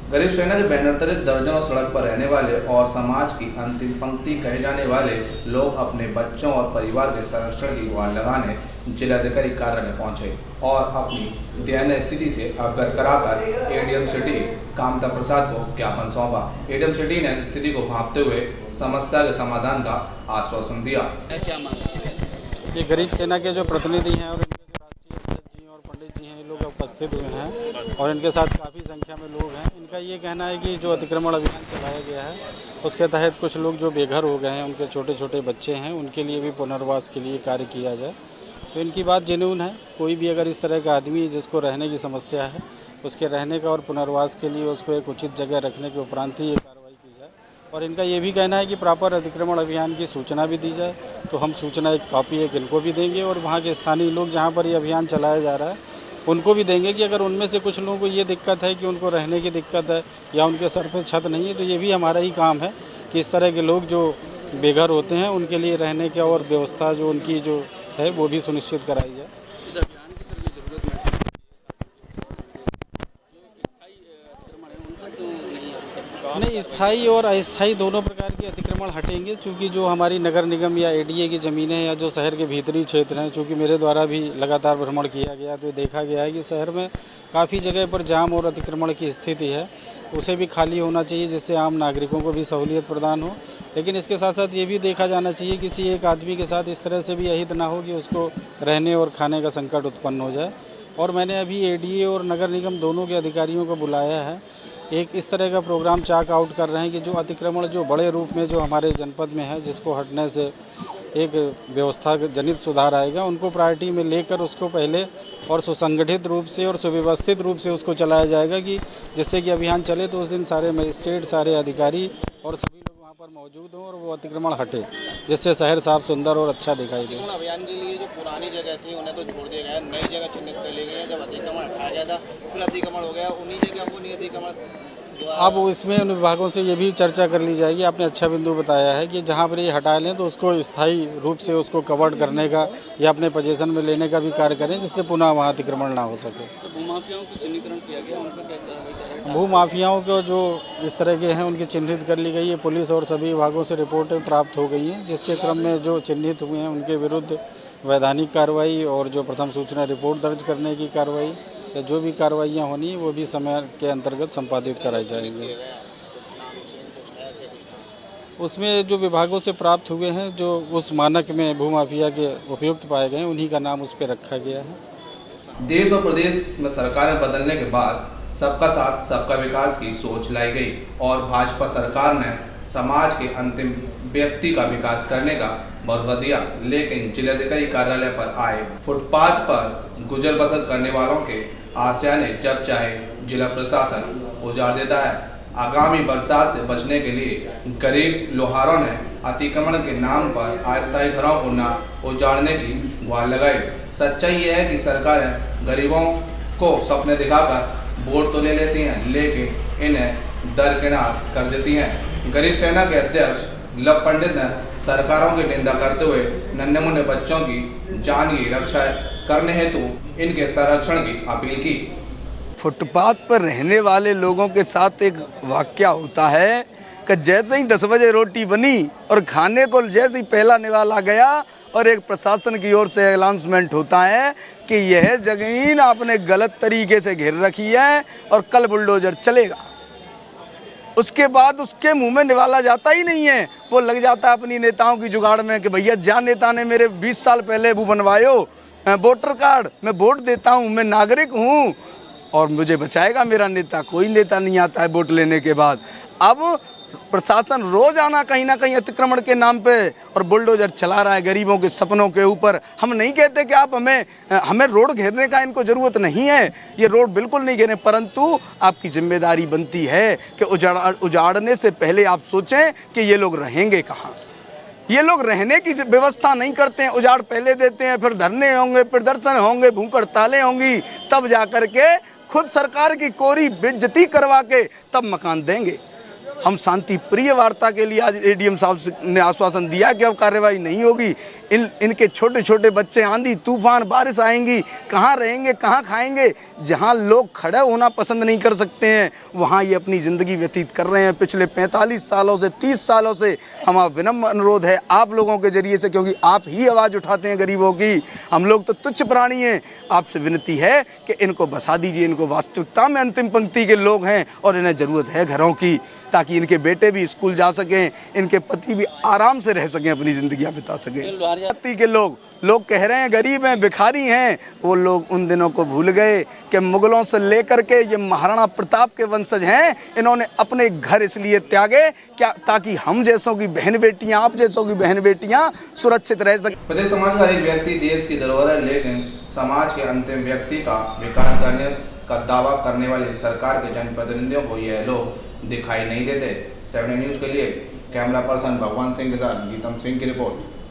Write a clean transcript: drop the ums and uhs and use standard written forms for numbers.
गरीब सेना के बैनर तले दर्जनों सड़क पर रहने वाले और समाज की अंतिम पंक्ति कहे जाने वाले लोग अपने बच्चों और परिवार के संरक्षण की गुहार लगाने जिलाधिकारी कार्यालय पहुंचे और अपनी दयनीय स्थिति से अवगत कराकर एडीएम सिटी कामता प्रसाद को ज्ञापन सौंपा। एडीएम सिटी ने स्थिति को भांपते हुए समस्या के समाधान का आश्वासन दिया। ये गरीब सेना के जो प्रतिनिधि हैं और इनके जो राष्ट्रीय अध्यक्ष जी और पंडित जी हैं, ये लोग उपस्थित हुए हैं और इनके साथ काफ़ी संख्या में लोग हैं। इनका ये कहना है कि जो अतिक्रमण अभियान चलाया गया है उसके तहत कुछ लोग जो बेघर हो गए हैं, उनके छोटे छोटे बच्चे हैं, उनके लिए भी पुनर्वास के लिए कार्य किया जाए। तो इनकी बात जेन्युइन है। कोई भी अगर इस तरह का आदमी जिसको रहने की समस्या है, उसके रहने का और पुनर्वास के लिए उसको एक उचित जगह रखने के उपरांत ही ये कार्रवाई की जाए। और इनका ये भी कहना है कि प्रॉपर अतिक्रमण अभियान की सूचना भी दी जाए। तो हम सूचना एक कॉपी एक इनको भी देंगे और वहाँ के स्थानीय लोग जहाँ पर ये अभियान चलाया जा रहा है उनको भी देंगे कि अगर उनमें से कुछ लोगों को ये दिक्कत है कि उनको रहने की दिक्कत है या उनके सर पे छत नहीं है, तो ये भी हमारा ही काम है कि इस तरह के लोग जो बेघर होते हैं उनके लिए रहने की और व्यवस्था जो उनकी जो है वो भी सुनिश्चित कराई जाए। इस अभियान की सर ये जरूरत महसूस नहीं, स्थायी और अस्थायी दोनों प्रकार के अतिक्रमण हटेंगे, चूँकि जो हमारी नगर निगम या एडीए की ज़मीनें या जो शहर के भीतरी क्षेत्र हैं, चूँकि मेरे द्वारा भी लगातार भ्रमण किया गया तो देखा गया है कि शहर में काफ़ी जगह पर जाम और अतिक्रमण की स्थिति है, उसे भी खाली होना चाहिए जिससे आम नागरिकों को भी सहूलियत प्रदान हो। लेकिन इसके साथ साथ ये भी देखा जाना चाहिए किसी एक आदमी के साथ इस तरह से भी अहित ना हो कि उसको रहने और खाने का संकट उत्पन्न हो जाए। और मैंने अभी एडीए और नगर निगम दोनों के अधिकारियों को बुलाया है। एक इस तरह का प्रोग्राम चाक आउट कर रहे हैं कि जो अतिक्रमण जो बड़े रूप में जो हमारे जनपद में है, जिसको हटने से एक व्यवस्था जनित सुधार आएगा, उनको प्रायोरिटी में लेकर उसको पहले और सुसंगठित रूप से और सुव्यवस्थित रूप से उसको चलाया जाएगा कि जिससे कि अभियान चले तो उस दिन सारे मजिस्ट्रेट, सारे अधिकारी और सभी लोग वहाँ पर मौजूद हों और वो अतिक्रमण हटे, जिससे शहर साफ सुंदर और अच्छा दिखाई दे। अभियान के लिए जो पुरानी जगह थी उन्हें तो छोड़ दिया गया, नई जगह चिन्हित कर ली गई है। जब अतिक्रमण हटाया गया था फिर अतिक्रमण हो गया, उन्हीं जगह को नहीं अतिक्रमण। अब इसमें उन विभागों से ये भी चर्चा कर ली जाएगी। आपने अच्छा बिंदु बताया है कि जहाँ पर ये हटा लें तो उसको स्थायी रूप से उसको कवर्ड करने का या अपने पोजीशन में लेने का भी कार्य करें, जिससे पुनः वहाँ अतिक्रमण ना हो सके। तो भूमाफियाओं को चिन्हीकरण किया गया, उनका क्या कार्रवाई कर रहे हैं? भूमाफियाओं को जो इस तरह के हैं उनकी चिन्हित कर ली गई है। पुलिस और सभी विभागों से रिपोर्टें प्राप्त हो गई हैं, जिसके क्रम में जो चिन्हित हुए हैं उनके विरुद्ध वैधानिक कार्रवाई और जो प्रथम सूचना रिपोर्ट दर्ज करने की कार्रवाई या जो भी कार्रवाइयाँ होनी है वो भी समय के अंतर्गत संपादित कराई जाएंगी। उसमें जो विभागों से प्राप्त हुए हैं, जो उस मानक में भूमाफिया के उपयुक्त पाए गए हैं, उन्हीं का नाम उस पर रखा गया है। देश और प्रदेश में सरकारें बदलने के बाद सबका साथ सबका विकास की सोच लाई गई और भाजपा सरकार ने समाज के अंतिम व्यक्ति का विकास करने का भरोसा दिया। लेकिन जिलाधिकारी कार्यालय पर आए फुटपाथ पर गुजर बसर करने वालों के आशियाने जब चाहे जिला प्रशासन उजाड़ देता है। आगामी बरसात से बचने के लिए गरीब लोहारों ने अतिक्रमण के नाम पर अस्थायी घरों को न उजाड़ने की गुहार लगाई। सच्चाई यह है कि सरकारें गरीबों को सपने दिखाकर वोट तो ले लेती हैं, लेकिन इन्हें दरकिनार कर देती हैं। गरीब सेना के अध्यक्ष लव पंडित ने सरकारों की निंदा करते हुए नन्हे मुन्ने बच्चों की जान की रक्षा करने हेतु इनके संरक्षण की अपील की। फुटपाथ पर रहने वाले लोगों के साथ एक वाकया होता है कि जैसे ही 10 बजे रोटी बनी और खाने को जैसे ही पहला निवाला गया और एक प्रशासन की ओर से अनाउंसमेंट होता है कि यह जमीन आपने गलत तरीके से घेर रखी है और कल बुलडोजर चलेगा। उसके बाद उसके मुंह में निवाला जाता ही नहीं है, वो लग जाता है अपनी नेताओं की जुगाड़ में कि भैया जहाँ नेता ने मेरे 20 साल पहले वो बनवायो वोटर कार्ड, मैं वोट देता हूँ, मैं नागरिक हूँ और मुझे बचाएगा मेरा नेता। कोई नेता नहीं आता है वोट लेने के बाद। अब प्रशासन रोजाना कहीं ना कहीं अतिक्रमण के नाम पे और बुलडोजर चला रहा है गरीबों के सपनों के ऊपर। हम नहीं कहते कि आप हमें रोड घेरने का इनको ज़रूरत नहीं है, ये रोड बिल्कुल नहीं घेरें, परंतु आपकी जिम्मेदारी बनती है कि उजाड़ने से पहले आप सोचें कि ये लोग रहेंगे कहाँ। ये लोग रहने की व्यवस्था नहीं करते हैं, उजाड़ पहले देते हैं, फिर धरने होंगे, प्रदर्शन होंगे, भूख हड़तालें होंगी, तब जा कर के खुद सरकार की कोरी बेइज्जती करवा के तब मकान देंगे। हम शांति प्रिय वार्ता के लिए आज एडीएम साहब ने आश्वासन दिया कि अब कार्रवाई नहीं होगी। इनके छोटे छोटे बच्चे आंधी तूफान बारिश आएंगी, कहाँ रहेंगे, कहाँ खाएंगे। जहाँ लोग खड़े होना पसंद नहीं कर सकते हैं वहाँ ये अपनी ज़िंदगी व्यतीत कर रहे हैं। पिछले 45 सालों से 30 सालों से हमारा विनम्र अनुरोध है आप लोगों के जरिए से, क्योंकि आप ही आवाज़ उठाते हैं गरीबों की, हम लोग तो तुच्छ प्राणी हैं। आपसे विनती है कि इनको बसा दीजिए। इनको वास्तविकता में अंतिम पंक्ति के लोग हैं और इन्हें ज़रूरत है घरों की, ताकि इनके बेटे भी स्कूल जा सकें, इनके पति भी आराम से रह सकें, अपनी ज़िंदगी बिता सकें। जाति के लोग कह रहे हैं गरीब हैं, भिखारी हैं, वो लोग उन दिनों को भूल गए कि मुगलों से लेकर के ये महाराणा प्रताप के वंशज हैं। इन्होंने अपने घर इसलिए त्यागे क्या, ताकि हम जैसों की बहन बेटियां, आप जैसों की बहन बेटियां सुरक्षित रह सकें। प्रत्येक समाज का एक व्यक्ति देश की धरोहर है, लेकिन समाज के अंतिम व्यक्ति का विकास करने का दावा करने वाली सरकार के जनप्रतिनिधियों को यह लोग दिखाई नहीं देते। 7 न्यूज़ के लिए कैमरा पर्सन भगवान सिंह के साथ गीतम सिंह की रिपोर्ट।